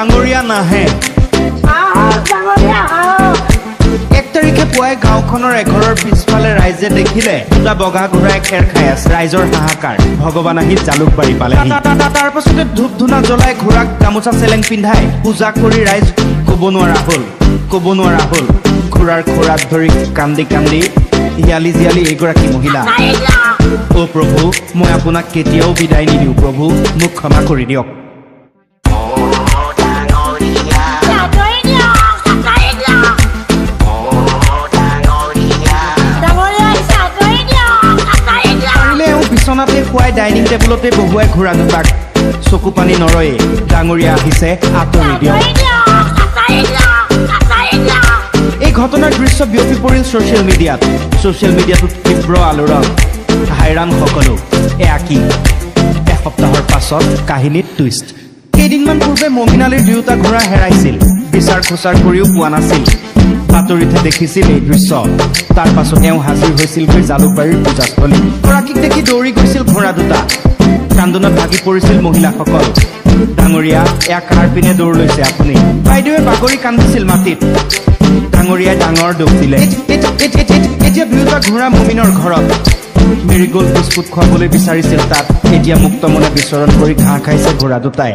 ডাঙৰীয়া নাহে 1 তাৰিখে পুৱাই গাঁওখনৰ এঘৰৰ পিছফালে ৰাইজে দেখিলে দুটা বগা ঘোঁৰাই খেৰ খাই আছে ৰাইজৰ হাহাকাৰ ভগৱান আহি জালুকবাৰী পালেহি তাৰ পাছতে ধূপ ধূনা জ্বলাই ঘোঁৰাক গামোচা চেলেং পিন্ধাই পূজা কৰি ৰাইজ ক'ব নোৱাৰা হ'ল ঘোঁৰাৰ খোৰাত ধৰি কান্দি কান্দি হিয়ালি জিয়ালি এগৰাকী মহিলা অ' প্ৰভু মই আপোনাক কেতিয়াও বিদায় নিদিওঁ প্ৰভু মোক ক্ষমা কৰি দিয়ক বিচনাতে খুৱাই ডাইনিং টেবুলতে বহুৱাই ঘোঁৰা দুটাক চকু পানী নৰয়ে ডাঙৰীয়া আহিছে আঁতৰি দিয়ক এই ঘটনাৰ দৃশ্য বিয়পি পৰিল ছ'চিয়েল মিডিয়াটোত তীব্ৰ আলোড়ন হাইৰাণ সকলো এয়া কি এসপ্তাহৰ পাছত কাহিনীত টুইষ্ট কেইদিনমান পূৰ্বে মমিনালীৰ দুয়োটা ঘোঁৰা হেৰাইছিল বিচাৰ খোচাৰ কৰিও পোৱা নাছিল বাতৰিতহে দেখিছিল এই দৃশ্য তাৰ পাছত এওঁ হাজিৰ হৈছিলগৈ জালুকবাৰীৰ পূজাস্থলী গৰাকীক দেখি দৌৰি গৈছিল ঘোঁৰা দুটা কান্দোনত ভাগি পৰিছিল মহিলাসকল ডাঙৰীয়া এয়া কাৰ পিনে দৌৰ লৈছে আপুনি বাইদেৱে বাগৰি কান্দিছিল মাটিত ডাঙৰীয়াই ডাঙৰ দুখ দিলে এতিয়া দুয়োটা ঘোঁৰা মমিনৰ ঘৰত মেৰিগ'ল্ড বিস্কুট খুৱাবলৈ বিচাৰিছিল তাত এতিয়া মুক্ত মনে বিচৰণ কৰি ঘাঁহ খাইছে ঘোঁৰা দুটাই